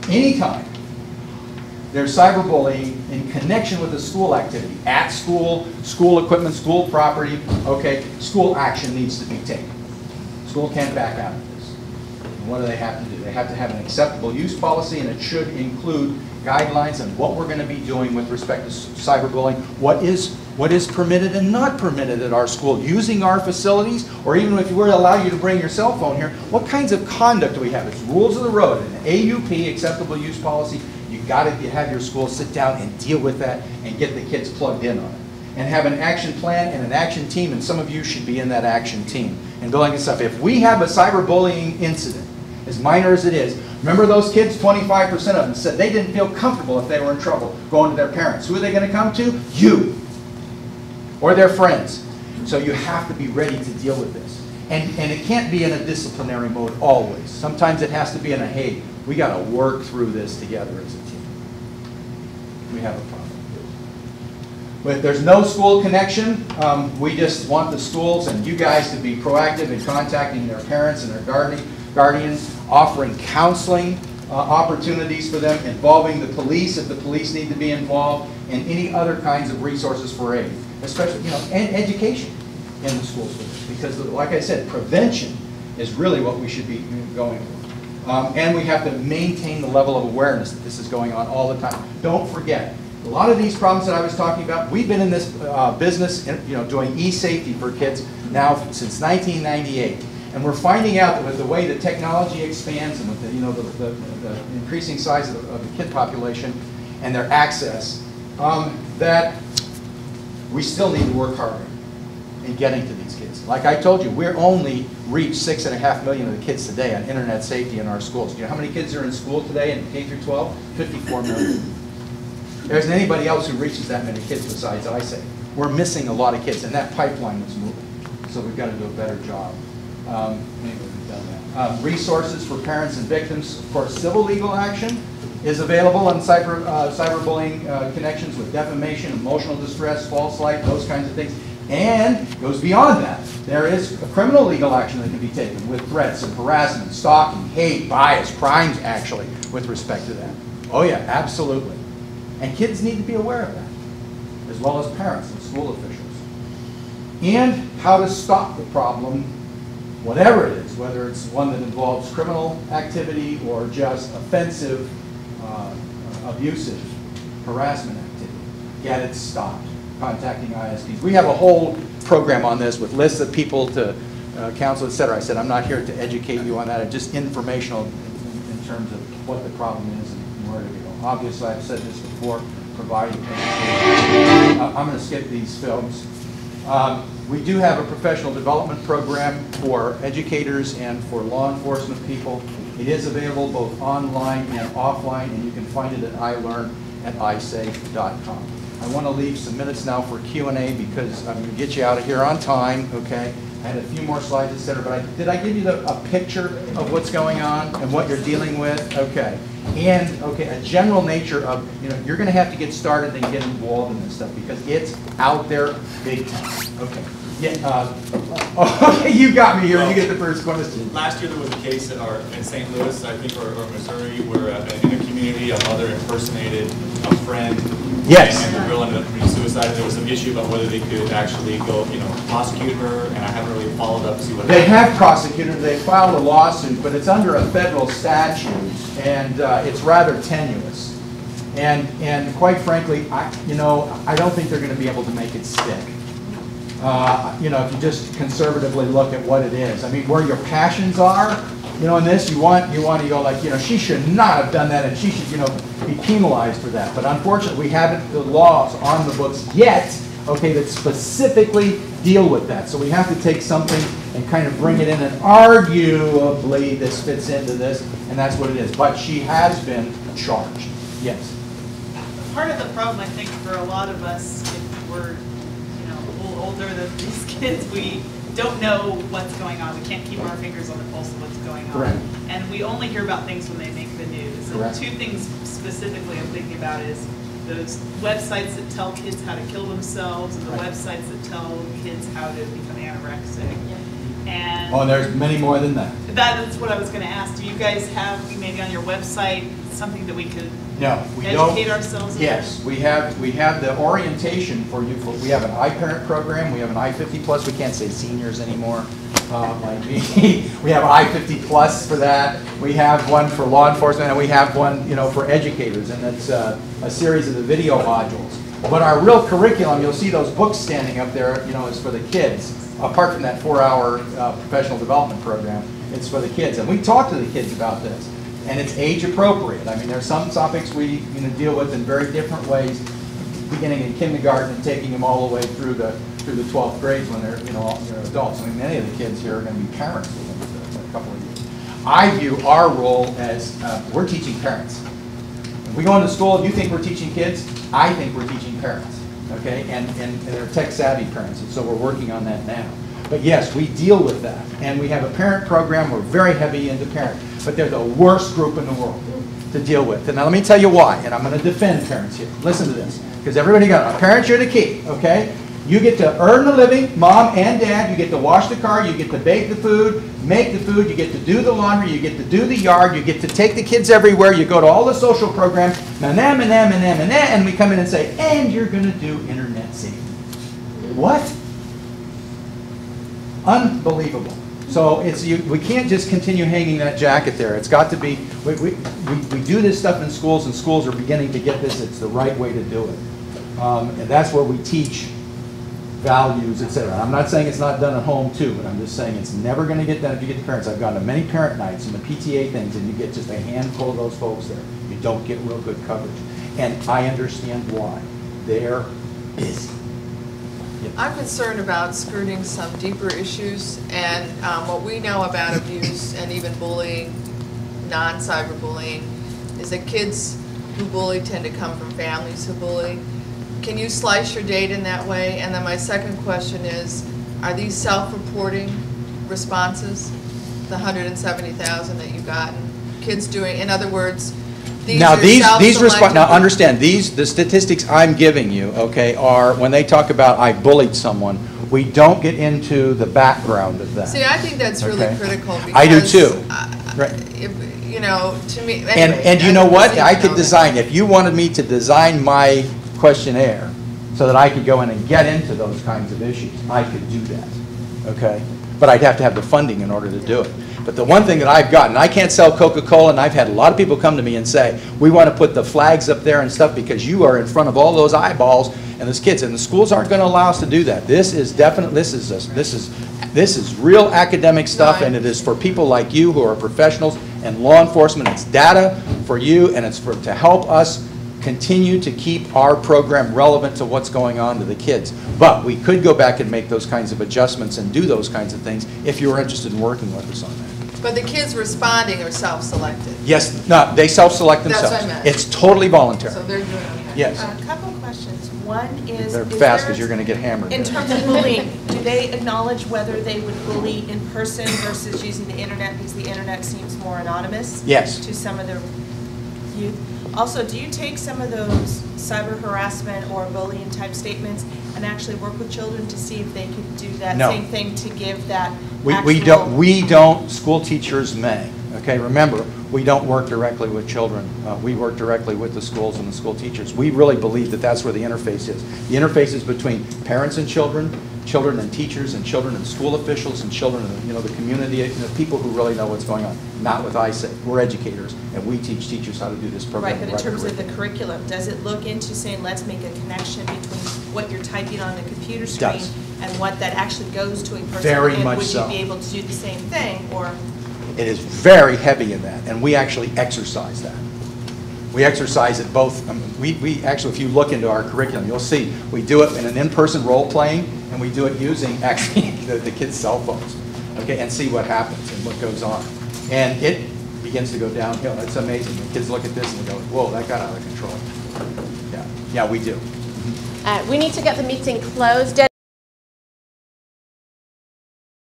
Anytime there's cyberbullying in connection with a school activity, at school, school equipment, school property, okay, school action needs to be taken. School can't back out of this. And what do they have to do? They have to have an acceptable use policy, and it should include guidelines on what we're going to be doing with respect to cyberbullying, what is permitted and not permitted at our school, using our facilities, or even if we were to allow you to bring your cell phone here, what kinds of conduct do we have? It's rules of the road, an AUP, acceptable use policy. You've got to have your school sit down and deal with that and get the kids plugged in on it. And have an action plan and an action team, and some of you should be in that action team and building this up. If we have a cyberbullying incident, as minor as it is, remember those kids, 25% of them said they didn't feel comfortable if they were in trouble going to their parents. Who are they going to come to? You. Or their friends. So you have to be ready to deal with this. And it can't be in a disciplinary mode always. Sometimes it has to be in a, hey, we got to work through this together as a team. We have a problem. But if there's no school connection, we just want the schools and you guys to be proactive in contacting their parents and their guardians, offering counseling opportunities for them, involving the police if the police need to be involved, and any other kinds of resources for aid, especially, you know, and education in the schools for this. Because, like I said, prevention is really what we should be going for. And we have to maintain the level of awareness that this is going on all the time. Don't forget, a lot of these problems that I was talking about, we've been in this business, you know, doing e-safety for kids now since 1998. And we're finding out that with the way the technology expands and with the, you know, the increasing size of the kid population and their access, that we still need to work harder. in getting to these kids. Like I told you, we're only reach 6.5 million of the kids today on internet safety in our schools. Do you know how many kids are in school today in K through 12? 54 million. There isn't anybody else who reaches that many kids besides ISAFE. We're missing a lot of kids, and that pipeline is moving. So we've got to do a better job. Anyway, we've done that. Resources for parents and victims for civil legal action is available on cyberbullying connections with defamation, emotional distress, false light, those kinds of things. And goes beyond that. There is a criminal legal action that can be taken with threats and harassment, stalking, hate, bias, crimes actually with respect to that. Oh yeah, absolutely. And kids need to be aware of that, as well as parents and school officials. And how to stop the problem, whatever it is, whether it's one that involves criminal activity or just offensive, abusive harassment activity. Get it stopped. Contacting ISPs. We have a whole program on this with lists of people to counsel, etc. I said I'm not here to educate you on that. It's just informational in terms of what the problem is and where to go. Obviously, I've said this before, providing education. I'm going to skip these films. We do have a professional development program for educators and for law enforcement people. It is available both online and offline, and you can find it at iLearn at iSafe.com. I want to leave some minutes now for Q&A because I'm going to get you out of here on time, okay? I had a few more slides, etc. But did I give you a picture of what's going on and what you're dealing with? Okay. And, okay, a general nature of, you're going to have to get started and get involved in this stuff because it's out there big time. Okay. Yeah, okay, you got me here. You get the first question. Last year there was a case in St. Louis, I think, or Missouri, where in a community a mother impersonated a friend. Yes. And the girl ended up committing suicide. There was some issue about whether they could actually go, prosecute her, and I haven't really followed up to see what happened. They have prosecuted her. They filed a lawsuit, but it's under a federal statute, and it's rather tenuous. And quite frankly, I don't think they're going to be able to make it stick. If you just conservatively look at what it is. I mean, where your passions are, in this, you want to go like, she should not have done that, and she should, be penalized for that. But unfortunately, we haven't the laws on the books yet, okay, that specifically deal with that. So we have to take something and kind of bring it in, and arguably this fits into this, and that's what it is. But she has been charged. Yes. Part of the problem, I think, for a lot of us, if we're a little older than these kids, we don't know what's going on. We can't keep our fingers on the pulse of what's going on. Correct. And we only hear about things when they make the news. Correct. And two things specifically I'm thinking about is those websites that tell kids how to kill themselves and the websites that tell kids how to become anorexic. And there's many more than that. That's what I was going to ask. Do you guys have maybe on your website something that we could educate ourselves about? Yes, we have the orientation for you. We have an iParent program. We have an I-50+. We can't say seniors anymore. Like me. We have I-50 Plus for that. We have one for law enforcement, and we have one, for educators, and it's a series of the video modules. But our real curriculum, you'll see those books standing up there, is for the kids. Apart from that 4-hour professional development program, it's for the kids, and we talk to the kids about this, and it's age appropriate. I mean, there's some topics we deal with in very different ways, beginning in kindergarten and taking them all the way through the 12th grades when they're adults. I mean, many of the kids here are going to be parents within a couple of years. I view our role as we're teaching parents. When we go into school, you think we're teaching kids? I think we're teaching parents. Okay, and they're tech-savvy parents, and so we're working on that now. But yes, we deal with that, and we have a parent program. We're very heavy into parent, but they're the worst group in the world to deal with. And now let me tell you why, and I'm going to defend parents here. Listen to this, because everybody got parents are the key. Okay, you get to earn a living, mom and dad. You get to wash the car. You get to bake the food, make the food. You get to do the laundry. You get to do the yard. You get to take the kids everywhere. You go to all the social programs. And we come in and say, and you're going to do internet safety. What? Unbelievable. So we can't just continue hanging that jacket there. It's got to be, we do this stuff in schools, and schools are beginning to get this. It's the right way to do it. And that's where we teach values, etc. I'm not saying it's not done at home too, but I'm just saying it's never going to get done if you get the parents. I've gone to many parent nights and the PTA things, and you get just a handful of those folks there. You don't get real good coverage. And I understand why. They're busy. I'm concerned about skirting some deeper issues, and what we know about abuse and even bullying, non-cyberbullying, is that kids who bully tend to come from families who bully. Can you slice your data in that way? And then my second question is, are these self-reporting responses, the 170,000 that you've gotten, kids doing, in other words, now the statistics I'm giving you, okay, are when they talk about I bullied someone, we don't get into the background of that. See, I think that's really critical because I do too. Right. You know, to me, anyway, and you know what? I could design, if you wanted me to design my questionnaire so that I could go in and get into those kinds of issues, I could do that, okay? But I'd have to have the funding in order to do it. But the one thing that I've gotten, I can't sell Coca-Cola, and I've had a lot of people come to me and say, we want to put the flags up there and stuff because you are in front of all those eyeballs and those kids, and the schools aren't going to allow us to do that. This is definite, this is real academic stuff, and it is for people like you who are professionals and law enforcement. It's data for you, and it's to help us continue to keep our program relevant to what's going on to the kids. But we could go back and make those kinds of adjustments and do those kinds of things if you were interested in working with us on that. But the kids responding are self-selected. Yes, no, they self-select themselves. That's what I meant. It's totally voluntary. So they're doing okay. Yes. A couple questions. One is... They're fast because you're going to get hammered. In terms of bullying, do they acknowledge whether they would bully in person versus using the internet because the internet seems more anonymous? Yes. To some of the youth? Also, do you take some of those cyber harassment or bullying type statements and actually work with children to see if they could do that same thing to give that we don't, school teachers may. Okay, remember, we don't work directly with children. We work directly with the schools and the school teachers. We really believe that that's where the interface is. The interface is between parents and children, children and teachers, and children and school officials, and children and the community, people who really know what's going on. Not with ISAC. We're educators, and we teach teachers how to do this program. Right, but in terms of the curriculum, does it look into saying let's make a connection between what you're typing on the computer screen and what that actually goes to a person? Very and much would so. you be able to do the same thing, or? It is very heavy in that, and we actually exercise that. We exercise it both. We actually, if you look into our curriculum, you'll see we do it in an in-person role playing, and we do it using actually the kids' cell phones, okay, and see what happens and what goes on. And it begins to go downhill. It's amazing. The kids look at this and they go, whoa, that got out of control. Yeah, we do. We need to get the meeting closed.